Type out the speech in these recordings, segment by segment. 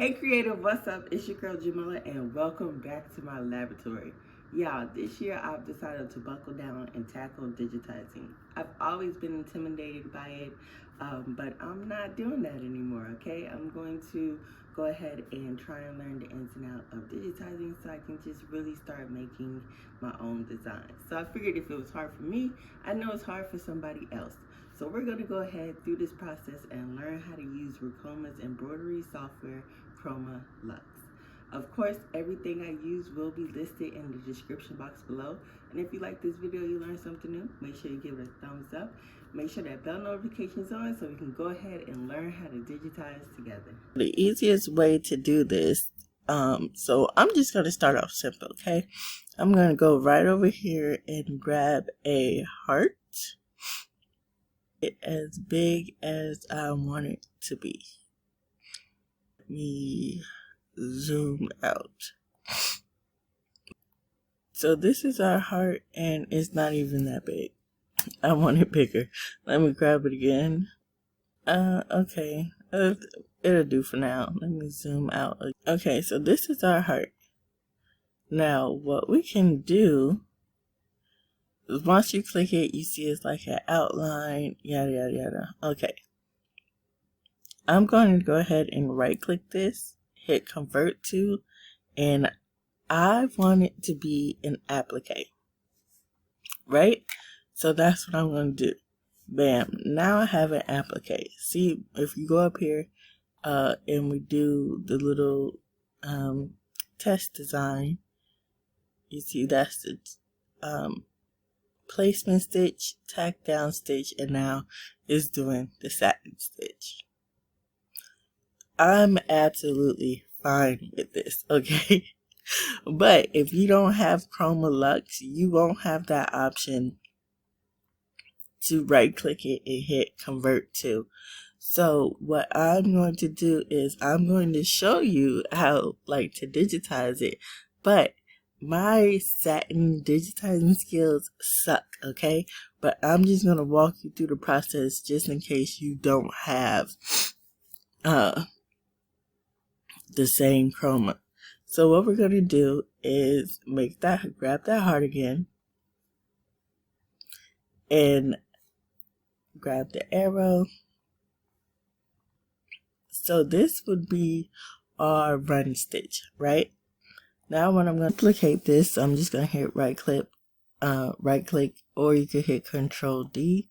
Hey creative, what's up? It's your girl Jamila and welcome back to my laboratory. Y'all, this year I've decided to buckle down and tackle digitizing. I've always been intimidated by it, but I'm not doing that anymore, okay? I'm going to go ahead and try and learn the ins and outs of digitizing so I can just really start making my own designs. So I figured if it was hard for me, I know it's hard for somebody else. So we're going to go ahead through this process and learn how to use Ricoma's embroidery software, Chroma Luxe. Of course, everything I use will be listed in the description box below. And if you like this video, you learned something new, make sure you give it a thumbs up. Make sure that bell notification is on so we can go ahead and learn how to digitize together. The easiest way to do this, so I'm just going to start off simple, okay? I'm going to go right over here and grab a heart. It as big as I want it to be. Let me zoom out. So this is our heart and it's not even that big. I want it bigger. Let me grab it again. Okay. It'll do for now. Let me zoom out. Okay, so this is our heart. Now what we can do, once you click it, you see it's like an outline, yada yada yada. Okay. I'm going to go ahead and right click this, hit convert to, and I want it to be an applique. Right? So that's what I'm going to do. Bam. Now I have an applique. See, if you go up here and we do the little test design, you see that's the placement stitch, tack down stitch, and now it's doing the satin stitch. I'm absolutely fine with this, okay? But if you don't have Chroma Luxe, you won't have that option to right click it and hit convert to. So what I'm going to do is I'm going to show you how to digitize it, but my satin digitizing skills suck, okay? But I'm just going to walk you through the process just in case you don't have the same chroma. So what we're going to do is grab that heart again and grab the arrow. So this would be our run stitch, right? Now when I'm going to duplicate this, I'm just going to hit right click, or you could hit Control D,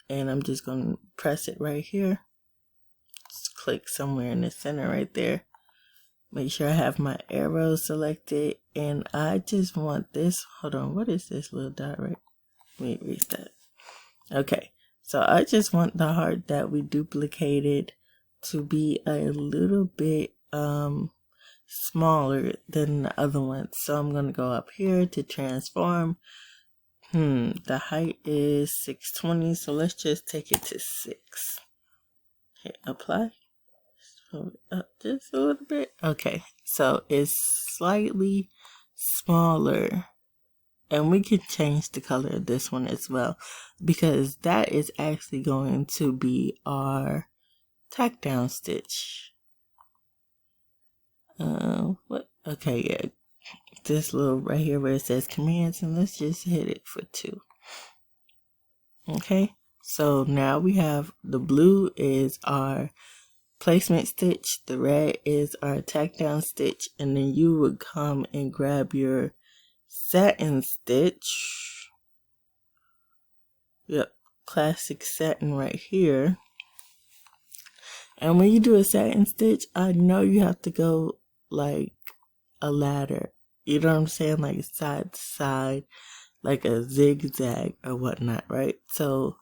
and I'm just going to press it right here. Just click somewhere in the center right there. Make sure I have my arrow selected, and I just want this. Hold on, what is this little dot right? Let me erase that. Okay, so I just want the heart that we duplicated to be a little bit smaller than the other one. So I'm gonna go up here to transform. The height is 620, so let's just take it to 6. Hit apply. Up just a little bit. Okay, so it's slightly smaller, and we can change the color of this one as well, because that is actually going to be our tack down stitch. What? Okay, yeah, this little right here where it says commands, and let's just hit it for 2. Okay, so now we have the blue is our placement stitch, the red is our tack down stitch, and then you would come and grab your satin stitch. Yep, classic satin right here. And when you do a satin stitch, I know you have to go like a ladder, you know what I'm saying, like side to side, like a zigzag or whatnot, right? So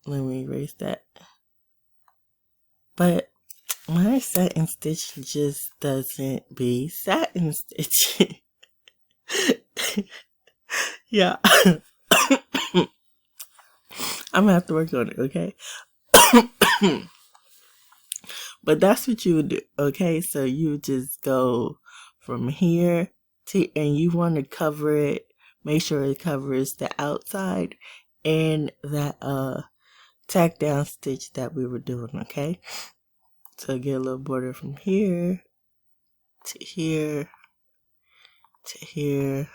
let me erase that. But my satin stitch just doesn't be satin stitch. Yeah. I'm gonna have to work on it, okay? But that's what you would do, okay? So you just go from here to, and you want to cover it, make sure it covers the outside and that tack down stitch that we were doing, okay? So get a little border from here to here to here.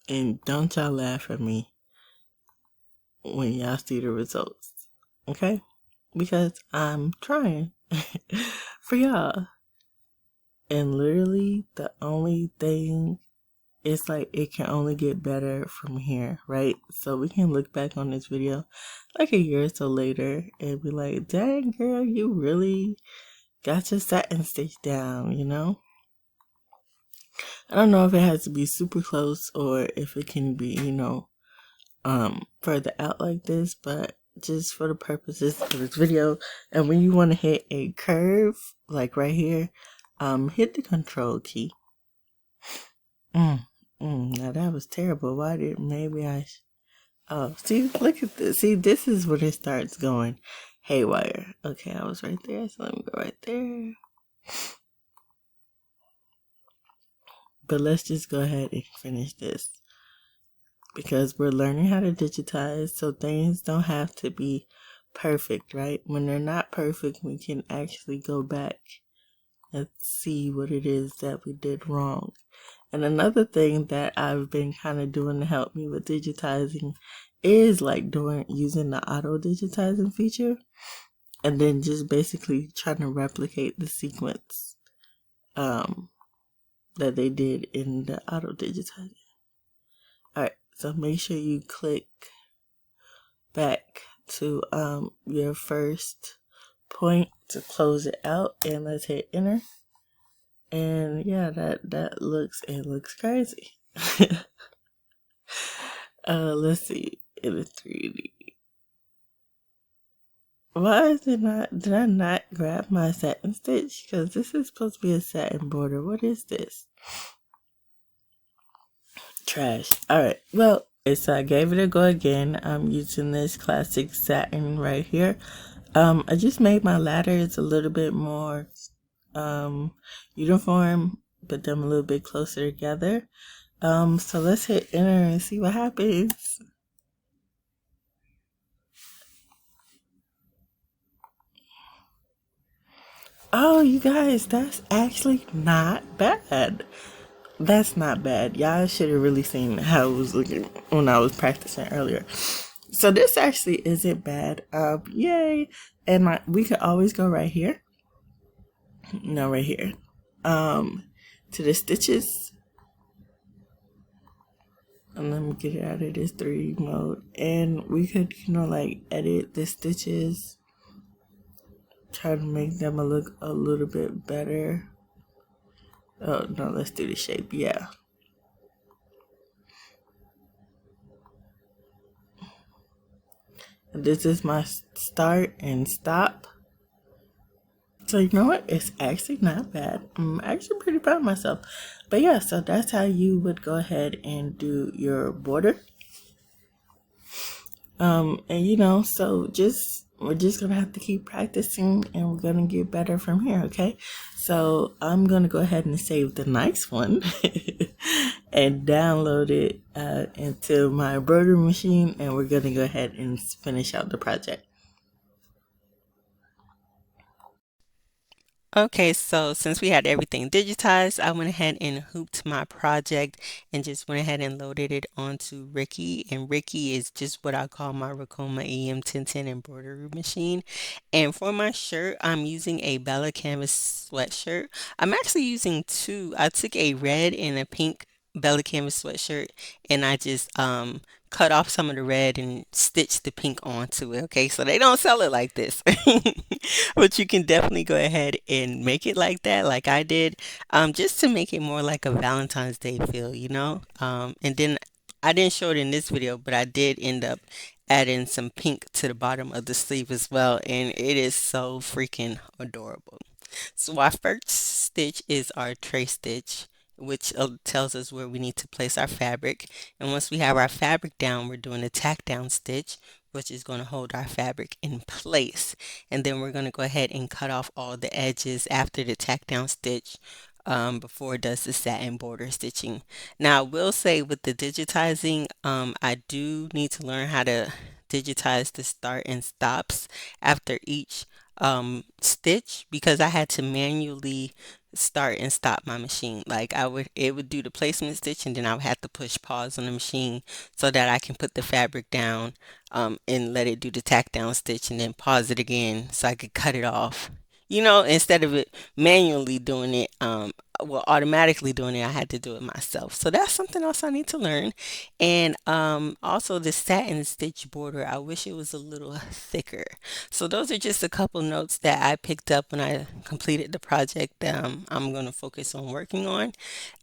And don't y'all laugh at me when y'all see the results, okay? Because I'm trying for y'all. And literally the only thing, it's like it can only get better from here, right? So we can look back on this video like a year or so later and be like, dang girl, you really got your satin stitch down, you know? I don't know if it has to be super close or if it can be, you know, further out like this, but just for the purposes of this video. And when you want to hit a curve, like right here, hit the control key. Now that was terrible. Why did maybe I? Oh, see, look at this. See, this is where it starts going haywire. Okay, I was right there, so let me go right there. But let's just go ahead and finish this because we're learning how to digitize, so things don't have to be perfect, right? When they're not perfect, we can actually go back and see what it is that we did wrong. And another thing that I've been kind of doing to help me with digitizing is like using the auto digitizing feature and then just basically trying to replicate the sequence that they did in the auto digitizing. Alright, so make sure you click back to your first point to close it out, and let's hit enter. And yeah, that looks crazy. Let's see in the 3D. Why is it not? Did I not grab my satin stitch? Because this is supposed to be a satin border. What is this? Trash. Alright, well, so I gave it a go again. I'm using this classic satin right here. I just made my ladders a little bit more uniform, put them a little bit closer together. So let's hit enter and see what happens. Oh, you guys, that's actually not bad. That's not bad. Y'all should have really seen how it was looking when I was practicing earlier. So this actually isn't bad. Yay. And we could always go right here. No, right here. To the stitches. And let me get it out of this 3D mode. And we could, you know, like edit the stitches. Try to make them look a little bit better. Oh, no, let's do the shape. Yeah. And this is my start and stop. So you know what? It's actually not bad. I'm actually pretty proud of myself. But yeah, so that's how you would go ahead and do your border. And you know, so we're just gonna have to keep practicing and we're gonna get better from here, okay? So I'm gonna go ahead and save the nice one and download it into my embroidery machine, and we're gonna go ahead and finish out the project. Okay, so since we had everything digitized, I went ahead and hooped my project and just went ahead and loaded it onto Ricky. And Ricky is just what I call my Ricoma Em1010 embroidery machine. And for my shirt, I'm using a Bella Canvas sweatshirt. I'm actually using two. I took a red and a pink Bella Canvas sweatshirt and I just cut off some of the red and stitched the pink onto it. Okay, so they don't sell it like this. But you can definitely go ahead and make it like that, like I did, just to make it more like a Valentine's Day feel, you know? And then I didn't show it in this video, but I did end up adding some pink to the bottom of the sleeve as well, and it is so freaking adorable. So our first stitch is our trace stitch, which tells us where we need to place our fabric. And once we have our fabric down, we're doing a tack down stitch, which is going to hold our fabric in place. And then we're going to go ahead and cut off all the edges after the tack down stitch before it does the satin border stitching. Now, I will say with the digitizing, I do need to learn how to digitize the start and stops after each stitch, because I had to manually start and stop my machine. Like it would do the placement stitch, and then I would have to push pause on the machine so that I can put the fabric down, and let it do the tack down stitch, and then pause it again so I could cut it off. Instead of it manually doing it, well, automatically doing it, I had to do it myself. So that's something else I need to learn. And also the satin stitch border, I wish it was a little thicker. So those are just a couple notes that I picked up when I completed the project that I'm going to focus on working on.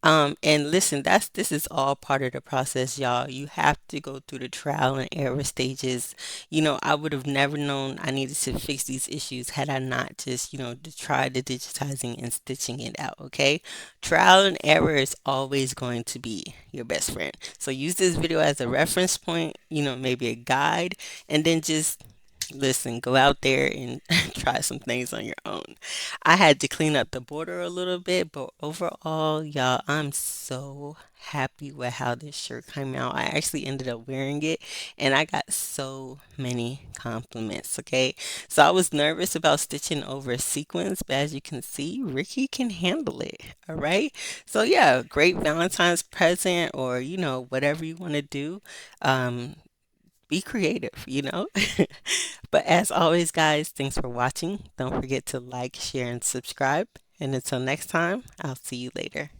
And listen, this is all part of the process, y'all. You have to go through the trial and error stages. I would have never known I needed to fix these issues had I not just, tried the digitizing and stitching it out, okay? Trial and error is always going to be your best friend. So use this video as a reference point, maybe a guide, and then just listen, go out there and try some things on your own. I had to clean up the border a little bit, but overall, y'all, I'm so happy with how this shirt came out. I actually ended up wearing it and I got so many compliments, okay? So I was nervous about stitching over sequins, but as you can see, Ricky can handle it, all right? So yeah, great Valentine's present, or whatever you want to do. Be creative. But as always, guys, thanks for watching. Don't forget to like, share, and subscribe. And until next time, I'll see you later.